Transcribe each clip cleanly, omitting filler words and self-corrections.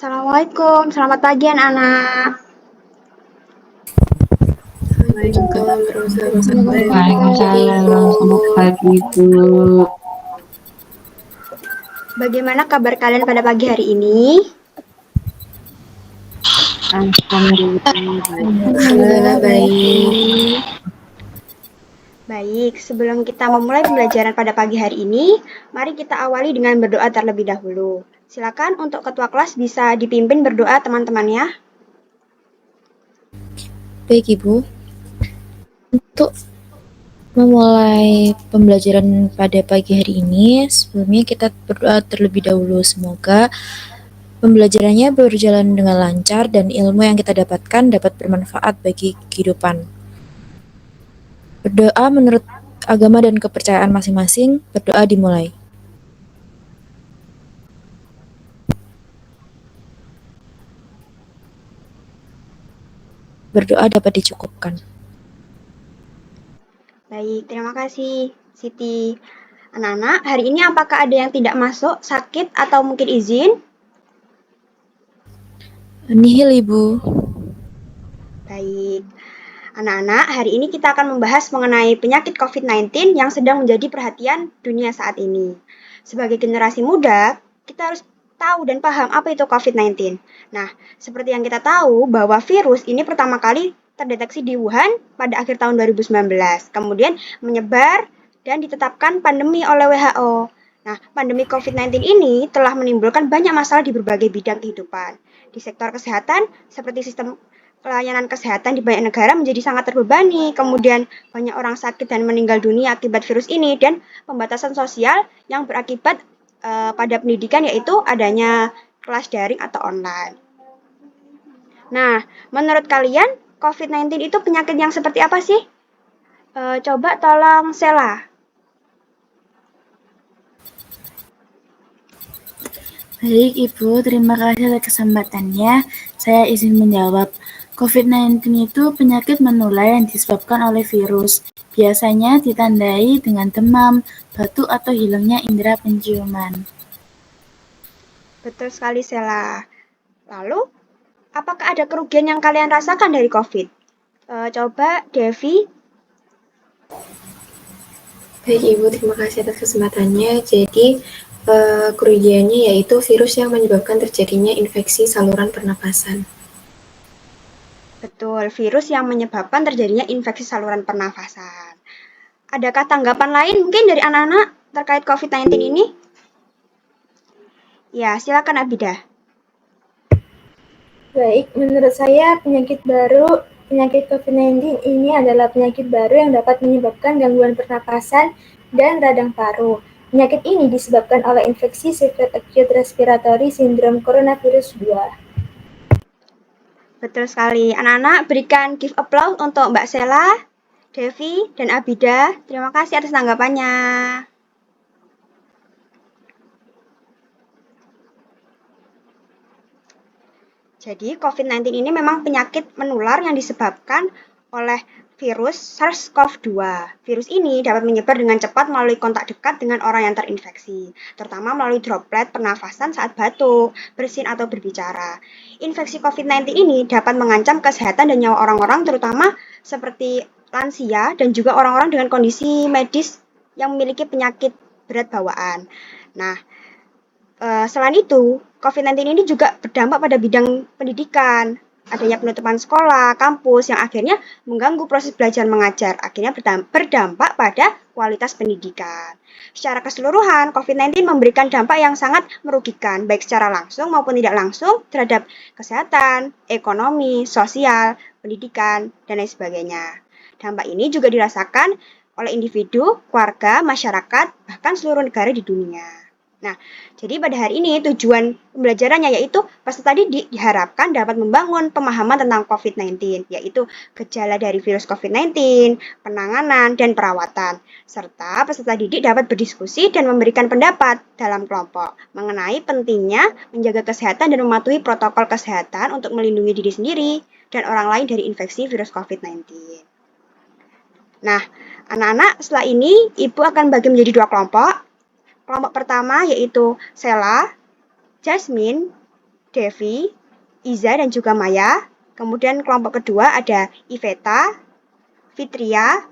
Assalamualaikum, selamat pagi anak-anak. Waalaikumsalam warahmatullahi wabarakatuh. Waalaikumsalam, selamat pagi Bu. Bagaimana kabar kalian pada pagi hari ini? Alhamdulillah Alhamdulillah baik. Baik, sebelum kita memulai pembelajaran pada pagi hari ini, mari kita awali dengan berdoa terlebih dahulu. Silakan untuk ketua kelas bisa dipimpin berdoa teman-teman ya. Baik Ibu, untuk memulai pembelajaran pada pagi hari ini, sebelumnya kita berdoa terlebih dahulu. Semoga pembelajarannya berjalan dengan lancar dan ilmu yang kita dapatkan dapat bermanfaat bagi kehidupan. Berdoa menurut agama dan kepercayaan masing-masing, berdoa dimulai. Berdoa dapat dicukupkan. Baik, terima kasih Siti. Anak-anak, hari ini apakah ada yang tidak masuk, sakit, atau mungkin izin? Nihil Ibu. Baik. Anak-anak, hari ini kita akan membahas mengenai penyakit COVID-19 yang sedang menjadi perhatian dunia saat ini. Sebagai generasi muda, kita harus tahu dan paham apa itu COVID-19. Nah, seperti yang kita tahu bahwa virus ini pertama kali terdeteksi di Wuhan pada akhir tahun 2019. Kemudian menyebar dan ditetapkan pandemi oleh WHO. Nah, pandemi COVID-19 ini telah menimbulkan banyak masalah di berbagai bidang kehidupan. Di sektor kesehatan, seperti sistem pelayanan kesehatan di banyak negara menjadi sangat terbebani, kemudian banyak orang sakit dan meninggal dunia akibat virus ini, dan pembatasan sosial yang berakibat pada pendidikan yaitu adanya kelas daring atau online. Nah, menurut kalian COVID-19 itu penyakit yang seperti apa sih? Coba tolong Sela. Baik Ibu, terima kasih atas kesempatannya. Saya izin menjawab. COVID-19 itu penyakit menular yang disebabkan oleh virus. Biasanya ditandai dengan demam, batuk, atau hilangnya indera penciuman. Betul sekali Sela. Lalu, apakah ada kerugian yang kalian rasakan dari COVID? Coba Devi. Baik Ibu, terima kasih atas kesempatannya. Jadi, kerugiannya yaitu virus yang menyebabkan terjadinya infeksi saluran pernapasan. Betul, virus yang menyebabkan terjadinya infeksi saluran pernafasan. Adakah tanggapan lain mungkin dari anak-anak terkait COVID-19 ini? Ya, silakan Abidah. Baik, menurut saya penyakit COVID-19 ini adalah penyakit baru yang dapat menyebabkan gangguan pernapasan dan radang paru. Penyakit ini disebabkan oleh infeksi sifat acute respiratory syndrome coronavirus 2. Betul sekali. Anak-anak berikan give applause untuk Mbak Sela, Devi, dan Abida. Terima kasih atas tanggapannya. Jadi COVID-19 ini memang penyakit menular yang disebabkan oleh virus SARS-CoV-2. Virus ini dapat menyebar dengan cepat melalui kontak dekat dengan orang yang terinfeksi, terutama melalui droplet pernafasan saat batuk, bersin, atau berbicara. Infeksi COVID-19 ini dapat mengancam kesehatan dan nyawa orang-orang, terutama seperti lansia dan juga orang-orang dengan kondisi medis yang memiliki penyakit berat bawaan. Nah, selain itu, COVID-19 ini juga berdampak pada bidang pendidikan. Adanya penutupan sekolah, kampus yang akhirnya mengganggu proses belajar mengajar, akhirnya berdampak pada kualitas pendidikan. Secara keseluruhan, COVID-19 memberikan dampak yang sangat merugikan, baik secara langsung maupun tidak langsung terhadap kesehatan, ekonomi, sosial, pendidikan, dan lain sebagainya. Dampak ini juga dirasakan oleh individu, keluarga, masyarakat, bahkan seluruh negara di dunia. Nah, jadi pada hari ini tujuan pembelajarannya yaitu peserta didik diharapkan dapat membangun pemahaman tentang COVID-19, yaitu gejala dari virus COVID-19, penanganan, dan perawatan. Serta peserta didik dapat berdiskusi dan memberikan pendapat dalam kelompok mengenai pentingnya menjaga kesehatan dan mematuhi protokol kesehatan untuk melindungi diri sendiri dan orang lain dari infeksi virus COVID-19. Nah, anak-anak, setelah ini Ibu akan bagi menjadi 2 kelompok. Kelompok pertama yaitu Sela, Jasmine, Devi, Iza, dan juga Maya. Kemudian kelompok kedua ada Iveta, Fitria,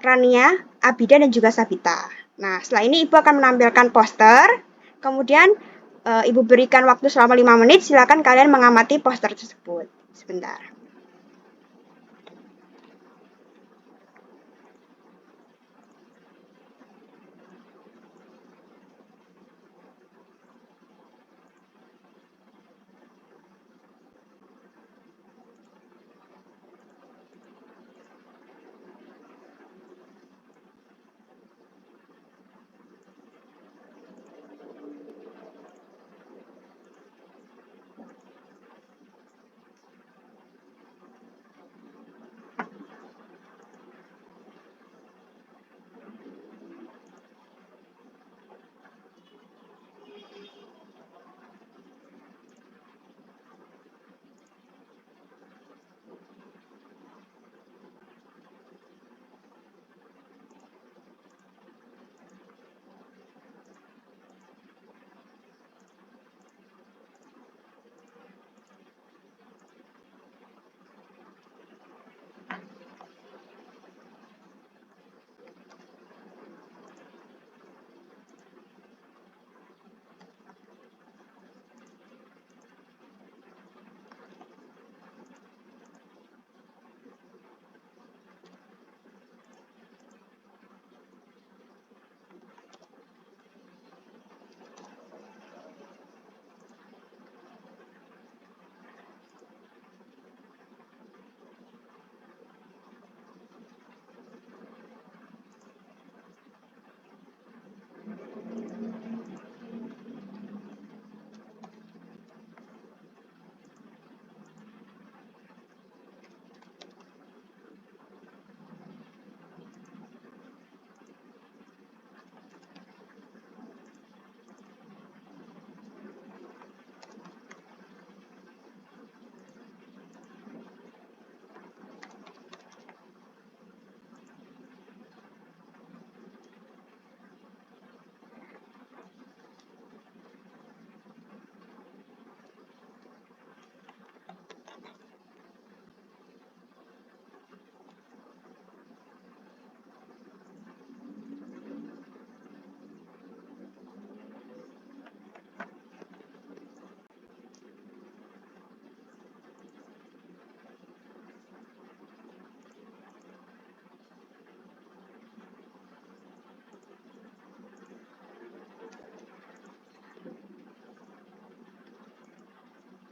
Rania, Abida, dan juga Sabita. Nah, setelah ini Ibu akan menampilkan poster. Kemudian Ibu berikan waktu selama 5 menit. Silakan kalian mengamati poster tersebut. Sebentar.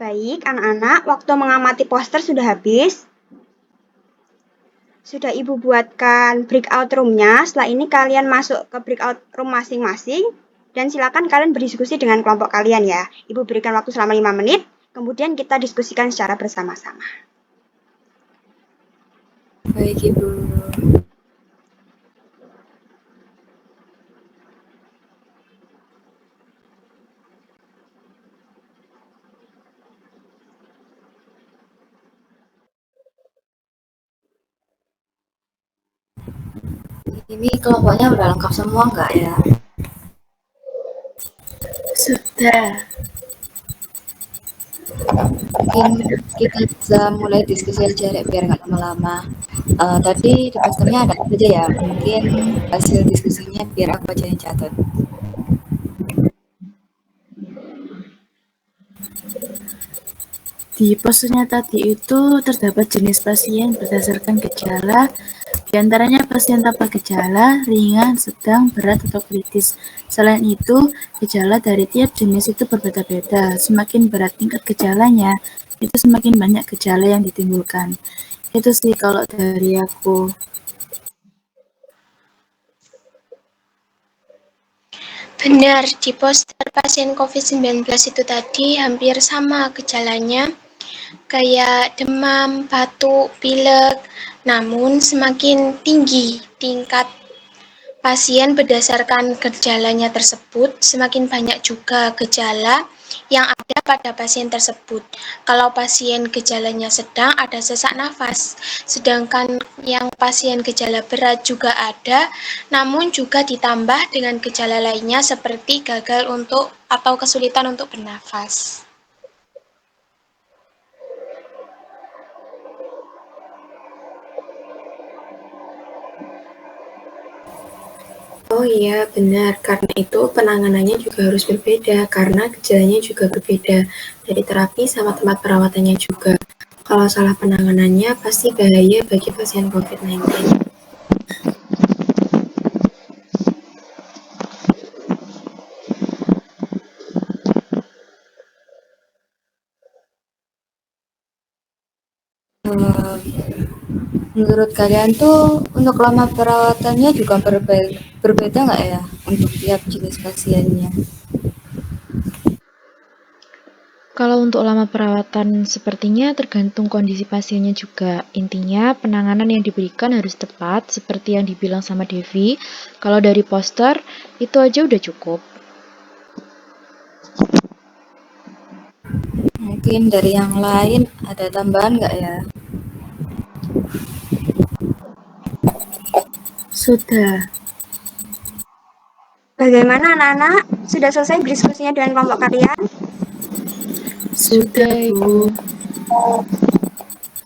Baik, anak-anak, waktu mengamati poster sudah habis. Sudah Ibu buatkan breakout room-nya. Setelah ini kalian masuk ke breakout room masing-masing. Dan silakan kalian berdiskusi dengan kelompok kalian ya. Ibu berikan waktu selama 5 menit. Kemudian kita diskusikan secara bersama-sama. Baik, Ibu. Ini kelompoknya udah lengkap semua nggak ya? Sudah. Mungkin kita bisa mulai diskusi aja deh, biar nggak lama-lama. Tadi di posternya ada apa aja ya? Mungkin hasil diskusinya biar aku aja yang catat. Di posternya tadi itu terdapat jenis pasien berdasarkan gejala, di antaranya pasien tanpa gejala, ringan, sedang, berat, atau kritis. Selain itu, gejala dari tiap jenis itu berbeda-beda. Semakin berat tingkat gejalanya, itu semakin banyak gejala yang ditimbulkan. Itu sih kalau dari aku. Benar, di poster pasien COVID-19 itu tadi hampir sama gejalanya, kayak demam, batuk, pilek, namun semakin tinggi tingkat pasien berdasarkan gejalanya tersebut, semakin banyak juga gejala yang ada pada pasien tersebut. Kalau pasien gejalanya sedang, ada sesak nafas, sedangkan yang pasien gejala berat juga ada, namun juga ditambah dengan gejala lainnya seperti gagal untuk atau kesulitan untuk bernafas. Oh iya, benar. Karena itu penanganannya juga harus berbeda, karena gejalanya juga berbeda dari terapi sama tempat perawatannya juga. Kalau salah penanganannya, pasti bahaya bagi pasien COVID-19. Menurut kalian tuh untuk lama perawatannya juga berbeda nggak ya untuk tiap jenis pasiennya? Kalau untuk lama perawatan sepertinya tergantung kondisi pasiennya juga. Intinya penanganan yang diberikan harus tepat seperti yang dibilang sama Devi. Kalau dari poster itu aja udah cukup. Mungkin dari yang lain ada tambahan nggak ya? Sudah. Bagaimana anak-anak? Sudah selesai diskusinya dengan kelompok kalian? Sudah, Bu.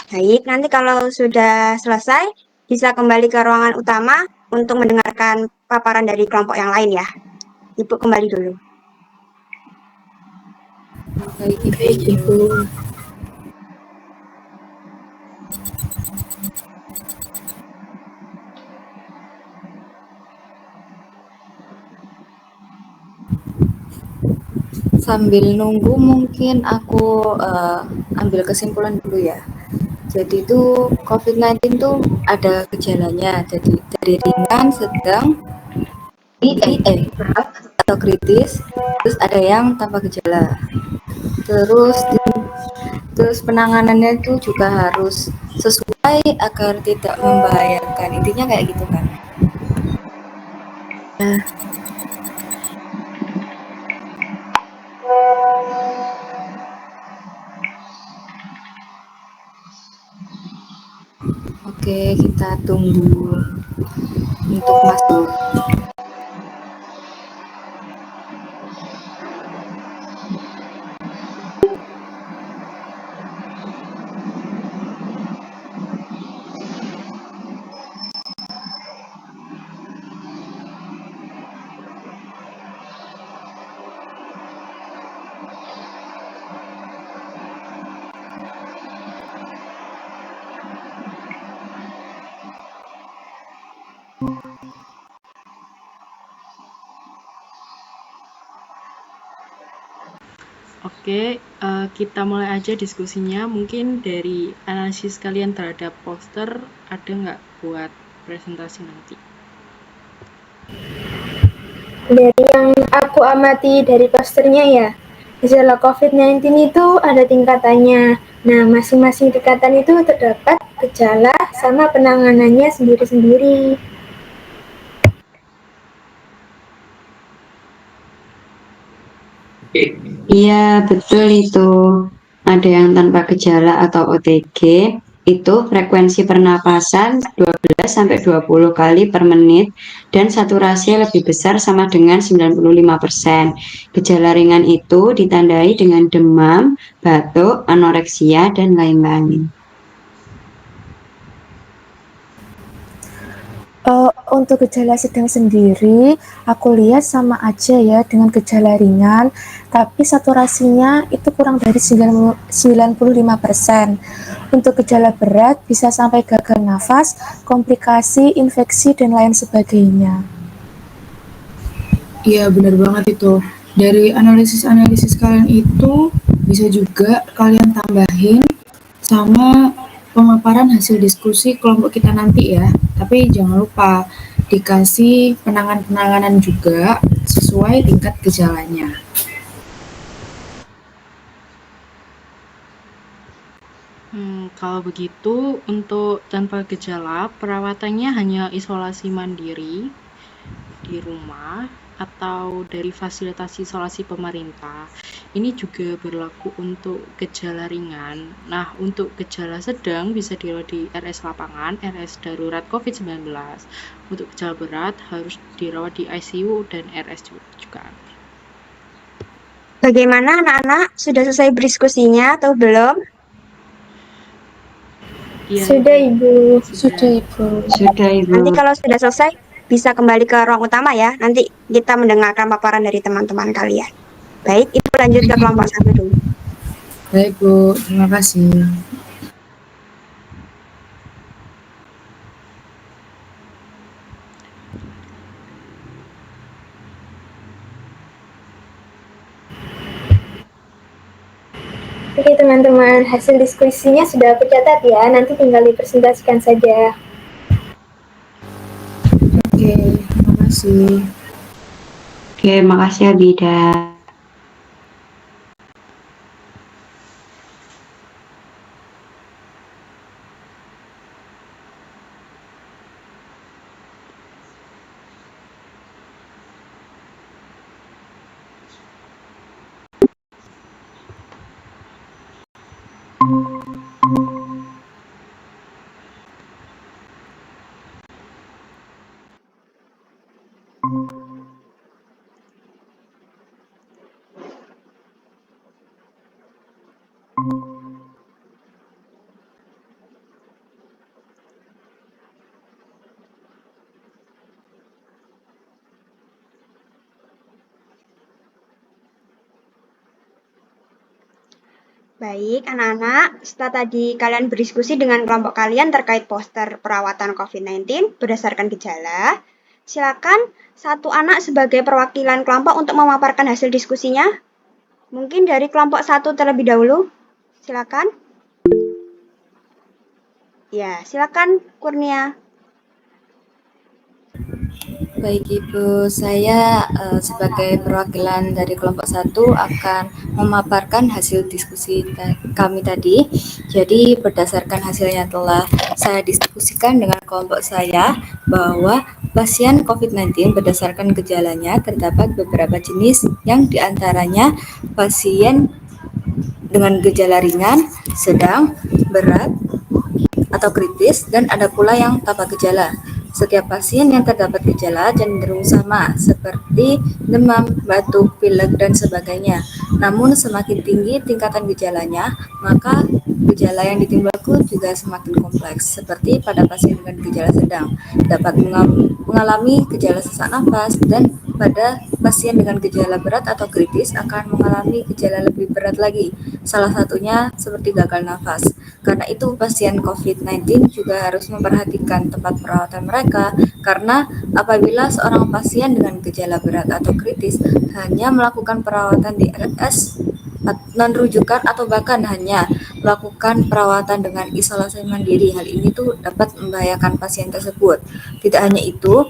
Baik, nanti kalau sudah selesai, bisa kembali ke ruangan utama untuk mendengarkan paparan dari kelompok yang lain ya. Ibu kembali dulu. Baik, Baik, Ibu. Sambil nunggu mungkin aku ambil kesimpulan dulu ya. Jadi itu COVID-19 tuh ada gejalanya, jadi dari ringan, sedang, berat atau kritis, terus ada yang tanpa gejala. Terus penanganannya itu juga harus sesuai agar tidak membahayakan. Intinya kayak gitu kan. Oke, kita tunggu untuk masuk. Oke, kita mulai aja diskusinya. Mungkin dari analisis kalian terhadap poster, ada nggak buat presentasi nanti? Dari yang aku amati dari posternya ya, gejala COVID-19 itu ada tingkatannya. Nah, masing-masing tingkatan itu terdapat gejala sama penanganannya sendiri-sendiri. Iya, betul itu. Ada yang tanpa gejala atau OTG, itu frekuensi pernapasan 12-20 kali per menit dan saturasi lebih besar sama dengan 95%. Gejala ringan itu ditandai dengan demam, batuk, anoreksia, dan lain-lain. Untuk gejala sedang sendiri, aku lihat sama aja ya dengan gejala ringan, tapi saturasinya itu kurang dari 95%. Untuk gejala berat bisa sampai gagal nafas, komplikasi, infeksi, dan lain sebagainya. Iya, benar banget itu. Dari analisis-analisis kalian itu bisa juga kalian tambahin sama pemaparan hasil diskusi kelompok kita nanti ya. Tapi jangan lupa dikasih penanganan juga sesuai tingkat gejalanya. Kalau begitu, untuk tanpa gejala, perawatannya hanya isolasi mandiri di rumah atau dari fasilitas isolasi pemerintah. Ini juga berlaku untuk gejala ringan. Nah, untuk gejala sedang bisa dirawat di RS lapangan, RS darurat COVID-19. Untuk gejala berat harus dirawat di ICU dan RS juga. Bagaimana anak-anak? Sudah selesai berdiskusinya atau belum? Ya, sudah, Ibu. Sudah, Ibu. Sudah, Ibu. Nanti kalau sudah selesai, bisa kembali ke ruang utama ya. Nanti kita mendengarkan paparan dari teman-teman kalian. Baik, Ibu lanjut ke kelompok 1 dulu. Baik Bu, terima kasih. Oke teman-teman, hasil diskusinya sudah aku catat ya, nanti tinggal dipresentasikan saja. Oke, terima kasih. Oke, makasih ya Bida. Baik, anak-anak, setelah tadi kalian berdiskusi dengan kelompok kalian terkait poster perawatan COVID-19 berdasarkan gejala, silakan satu anak sebagai perwakilan kelompok untuk memaparkan hasil diskusinya. Mungkin dari kelompok 1 terlebih dahulu. Silakan. Ya, silakan Kurnia. Baik Ibu, saya sebagai perwakilan dari kelompok 1 akan memaparkan hasil diskusi kami tadi. Jadi berdasarkan hasilnya telah saya diskusikan dengan kelompok saya bahwa pasien COVID-19 berdasarkan gejalanya terdapat beberapa jenis yang diantaranya pasien dengan gejala ringan, sedang, berat, atau kritis, dan ada pula yang tanpa gejala. Setiap pasien yang terdapat gejala cenderung sama, seperti demam, batuk, pilek, dan sebagainya. Namun semakin tinggi tingkatan gejalanya, maka gejala yang ditimbulkan juga semakin kompleks, seperti pada pasien dengan gejala sedang, dapat mengalami gejala sesak nafas, dan pada pasien dengan gejala berat atau kritis akan mengalami gejala lebih berat lagi, salah satunya seperti gagal nafas. Karena itu pasien COVID-19 juga harus memperhatikan tempat perawatan mereka, karena apabila seorang pasien dengan gejala berat atau kritis hanya melakukan perawatan di RS non-rujukan atau bahkan hanya melakukan perawatan dengan isolasi mandiri, hal ini tuh dapat membahayakan pasien tersebut. Tidak hanya itu,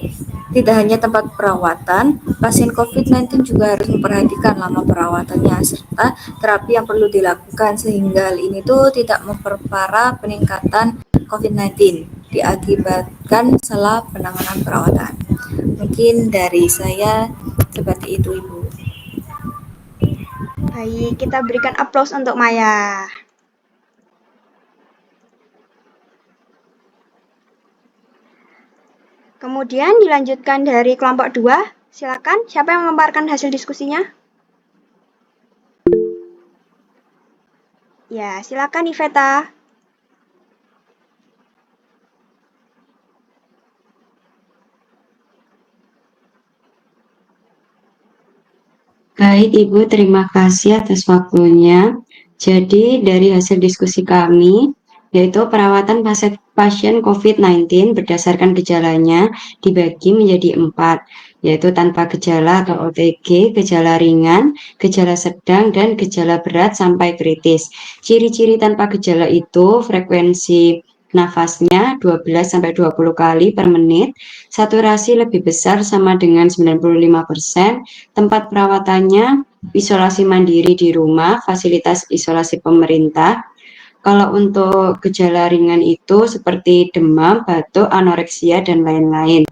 tidak hanya tempat perawatan, pasien COVID-19 juga harus memperhatikan lama perawatannya serta terapi yang perlu dilakukan, sehingga hal ini tuh tidak memperparah peningkatan COVID-19 diakibatkan salah penanganan perawatan. Mungkin dari saya seperti itu Ibu. Baik, kita berikan aplaus untuk Maya. Kemudian dilanjutkan dari kelompok 2. Silakan, siapa yang memaparkan hasil diskusinya? Ya, silakan Iveta. Baik Ibu, terima kasih atas waktunya. Jadi dari hasil diskusi kami, yaitu perawatan pasien COVID-19 berdasarkan gejalanya dibagi menjadi 4, yaitu tanpa gejala atau OTG, gejala ringan, gejala sedang, dan gejala berat sampai kritis. Ciri-ciri tanpa gejala itu frekuensi nafasnya 12-20 kali per menit, saturasi lebih besar sama dengan 95%, tempat perawatannya isolasi mandiri di rumah, fasilitas isolasi pemerintah. Kalau untuk gejala ringan itu seperti demam, batuk, anoreksia, dan lain-lain.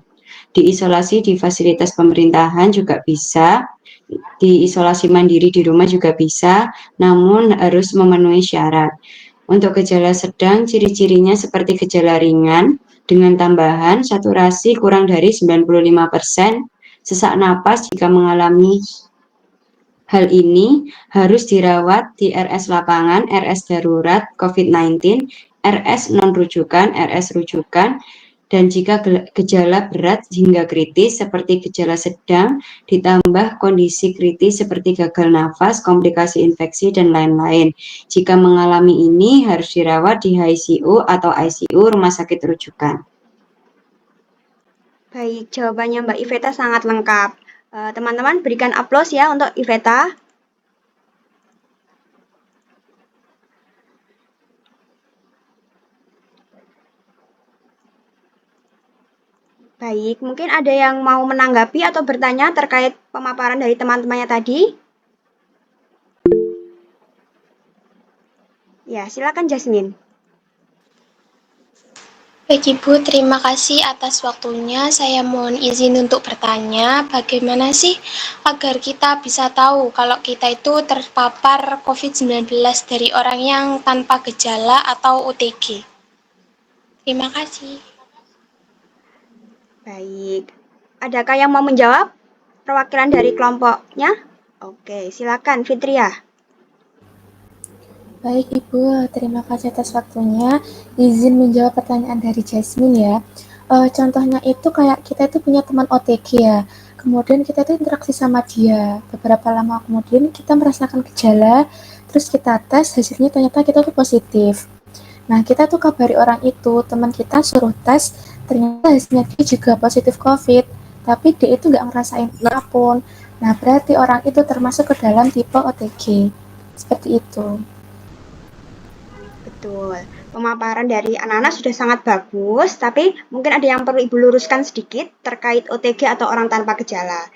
Diisolasi di fasilitas pemerintahan juga bisa, diisolasi mandiri di rumah juga bisa, namun harus memenuhi syarat. Untuk gejala sedang, ciri-cirinya seperti gejala ringan, dengan tambahan saturasi kurang dari 95%, sesak napas jika mengalami hal ini harus dirawat di RS lapangan, RS darurat COVID-19, RS non-rujukan, RS rujukan, Dan jika gejala berat hingga kritis seperti gejala sedang, ditambah kondisi kritis seperti gagal nafas, komplikasi infeksi, dan lain-lain. Jika mengalami ini, harus dirawat di HICU atau ICU rumah sakit rujukan. Baik, jawabannya Mbak Iveta sangat lengkap. Teman-teman berikan aplaus ya untuk Iveta. Baik, mungkin ada yang mau menanggapi atau bertanya terkait pemaparan dari teman-temannya tadi? Ya, silakan Jasmine. Baik Ibu, terima kasih atas waktunya. Saya mohon izin untuk bertanya, bagaimana sih agar kita bisa tahu kalau kita itu terpapar COVID-19 dari orang yang tanpa gejala atau OTG? Terima kasih. Baik, adakah yang mau menjawab? Perwakilan dari kelompoknya? Oke, silakan Fitria. Baik Ibu, terima kasih atas waktunya. Izin menjawab pertanyaan dari Jasmine ya. Contohnya itu kayak kita itu punya teman OTG ya. Kemudian kita itu interaksi sama dia. Beberapa lama kemudian kita merasakan gejala, terus kita tes, hasilnya ternyata kita tuh positif. Nah, kita tuh kabari orang itu, teman kita suruh tes, ternyata hasilnya dia juga positif COVID. Tapi dia itu nggak ngerasain apapun. Nah, berarti orang itu termasuk ke dalam tipe OTG. Seperti itu. Betul, pemaparan dari anak-anak sudah sangat bagus, tapi mungkin ada yang perlu Ibu luruskan sedikit terkait OTG atau orang tanpa gejala.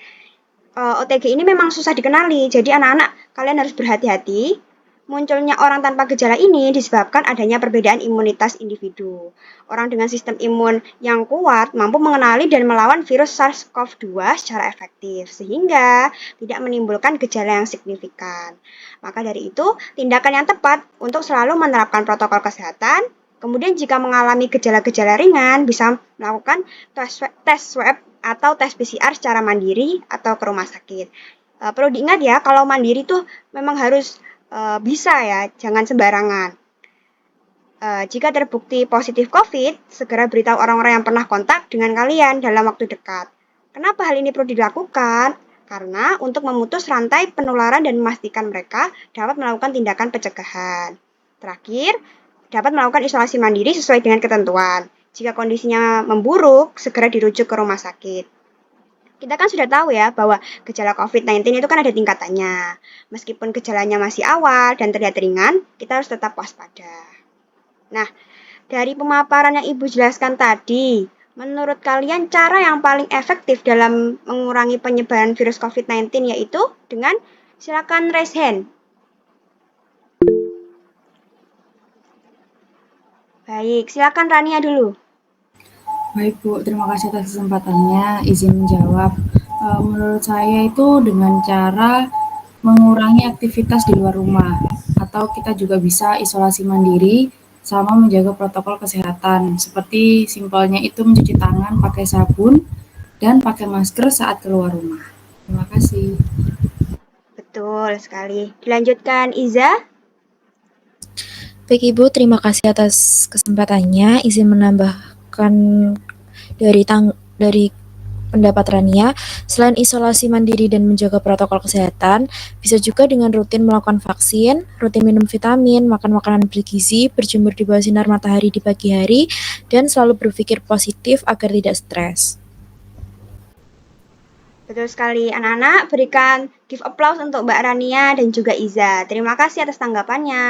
OTG ini memang susah dikenali, jadi anak-anak kalian harus berhati-hati. Munculnya orang tanpa gejala ini disebabkan adanya perbedaan imunitas individu. Orang dengan sistem imun yang kuat mampu mengenali dan melawan virus SARS-CoV-2 secara efektif, sehingga tidak menimbulkan gejala yang signifikan. Maka dari itu, tindakan yang tepat untuk selalu menerapkan protokol kesehatan. Kemudian jika mengalami gejala-gejala ringan, bisa melakukan tes swab atau tes PCR secara mandiri atau ke rumah sakit. Perlu diingat ya, kalau mandiri tuh memang harus bisa ya, jangan sembarangan. Jika terbukti positif COVID, segera beritahu orang-orang yang pernah kontak dengan kalian dalam waktu dekat. Kenapa hal ini perlu dilakukan? Karena untuk memutus rantai penularan dan memastikan mereka dapat melakukan tindakan pencegahan. Terakhir, dapat melakukan isolasi mandiri sesuai dengan ketentuan. Jika kondisinya memburuk, segera dirujuk ke rumah sakit. Kita kan sudah tahu ya bahwa gejala COVID-19 itu kan ada tingkatannya. Meskipun gejalanya masih awal dan terlihat ringan, kita harus tetap waspada. Nah, dari pemaparan yang Ibu jelaskan tadi, menurut kalian cara yang paling efektif dalam mengurangi penyebaran virus COVID-19 yaitu dengan silakan raise hand. Baik, silakan Rania dulu. Baik Bu, terima kasih atas kesempatannya. Izin menjawab. Menurut saya itu dengan cara mengurangi aktivitas di luar rumah, atau kita juga bisa isolasi mandiri sama menjaga protokol kesehatan. Seperti simpelnya itu mencuci tangan pakai sabun dan pakai masker saat keluar rumah. Terima kasih. Betul sekali. Dilanjutkan Iza. Baik Ibu, terima kasih atas kesempatannya. Izin menambahkan dari pendapat Rania, selain isolasi mandiri dan menjaga protokol kesehatan, bisa juga dengan rutin melakukan vaksin, rutin minum vitamin, makan makanan bergizi, berjemur di bawah sinar matahari di pagi hari, dan selalu berpikir positif agar tidak stres. Betul sekali, anak-anak berikan give applause untuk Mbak Rania dan juga Iza. Terima kasih atas tanggapannya.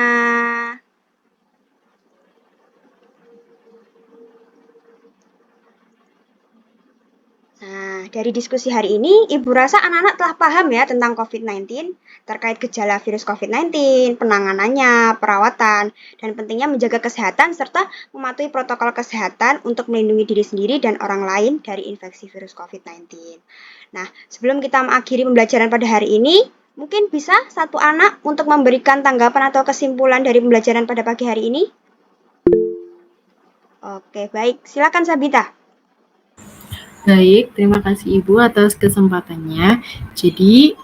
Nah, dari diskusi hari ini, Ibu rasa anak-anak telah paham ya tentang COVID-19, terkait gejala virus COVID-19, penanganannya, perawatan, dan pentingnya menjaga kesehatan serta mematuhi protokol kesehatan untuk melindungi diri sendiri dan orang lain dari infeksi virus COVID-19. Nah, sebelum kita mengakhiri pembelajaran pada hari ini, mungkin bisa satu anak untuk memberikan tanggapan atau kesimpulan dari pembelajaran pada pagi hari ini? Oke, baik. Silakan Sabita. Baik, terima kasih Ibu atas kesempatannya. Jadi,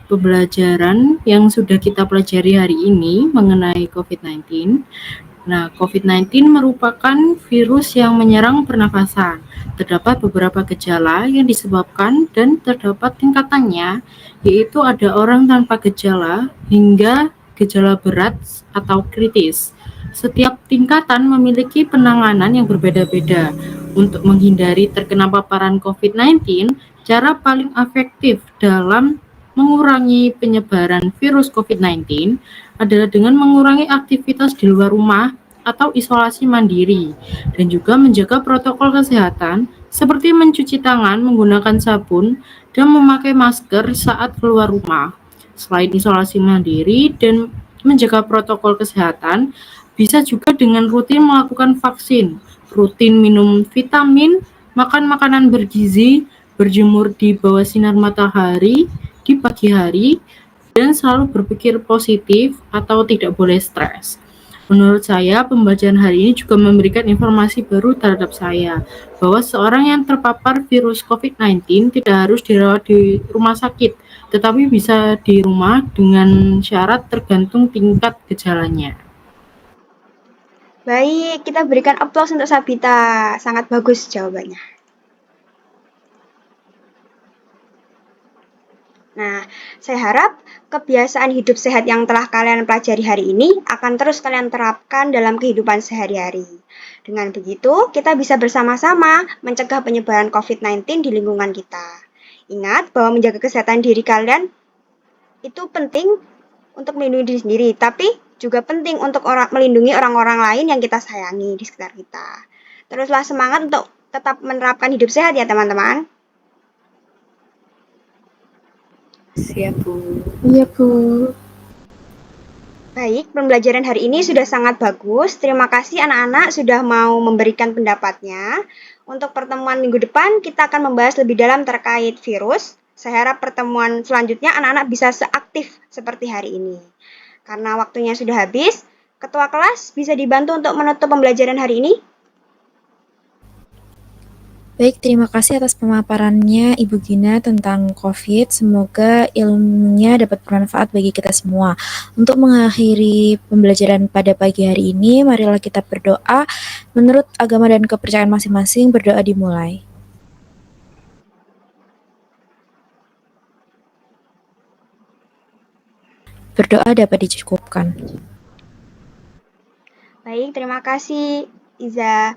pembelajaran yang sudah kita pelajari hari ini mengenai COVID-19 Nah, COVID-19 merupakan virus yang menyerang pernafasan. Terdapat beberapa gejala yang disebabkan dan terdapat tingkatannya, yaitu ada orang tanpa gejala hingga gejala berat atau kritis. Setiap tingkatan memiliki penanganan yang berbeda-beda. Untuk menghindari terkena paparan COVID-19, cara paling efektif dalam mengurangi penyebaran virus COVID-19 adalah dengan mengurangi aktivitas di luar rumah atau isolasi mandiri, dan juga menjaga protokol kesehatan seperti mencuci tangan menggunakan sabun dan memakai masker saat keluar rumah. Selain isolasi mandiri dan menjaga protokol kesehatan, bisa juga dengan rutin melakukan vaksin, rutin minum vitamin, makan makanan bergizi, berjemur di bawah sinar matahari di pagi hari, dan selalu berpikir positif atau tidak boleh stres. Menurut saya, pembelajaran hari ini juga memberikan informasi baru terhadap saya, bahwa seorang yang terpapar virus COVID-19 tidak harus dirawat di rumah sakit, tetapi bisa di rumah dengan syarat tergantung tingkat gejalanya. Baik, kita berikan aplaus untuk Sabita. Sangat bagus jawabannya. Nah, saya harap kebiasaan hidup sehat yang telah kalian pelajari hari ini akan terus kalian terapkan dalam kehidupan sehari-hari. Dengan begitu, kita bisa bersama-sama mencegah penyebaran COVID-19 di lingkungan kita. Ingat bahwa menjaga kesehatan diri kalian itu penting untuk melindungi diri sendiri, tapi juga penting untuk melindungi orang-orang lain yang kita sayangi di sekitar kita. Teruslah semangat untuk tetap menerapkan hidup sehat ya teman-teman. Siap, Bu. Iya, Bu. Baik, pembelajaran hari ini sudah sangat bagus. Terima kasih anak-anak sudah mau memberikan pendapatnya. Untuk pertemuan minggu depan, kita akan membahas lebih dalam terkait virus. Saya harap pertemuan selanjutnya anak-anak bisa seaktif seperti hari ini. Karena waktunya sudah habis, Ketua kelas bisa dibantu untuk menutup pembelajaran hari ini? Baik, terima kasih atas pemaparannya Ibu Gina tentang COVID. Semoga ilmunya dapat bermanfaat bagi kita semua. Untuk mengakhiri pembelajaran pada pagi hari ini, marilah kita berdoa. Menurut agama dan kepercayaan masing-masing, berdoa dimulai. Berdoa dapat dicukupkan. Baik, terima kasih Iza.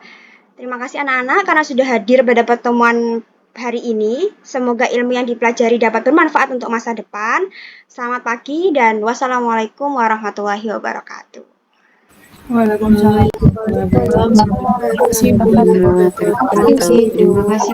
Terima kasih anak-anak karena sudah hadir pada pertemuan hari ini. Semoga ilmu yang dipelajari dapat bermanfaat untuk masa depan. Selamat pagi dan wassalamualaikum warahmatullahi wabarakatuh. Waalaikumsalam. Terima kasih.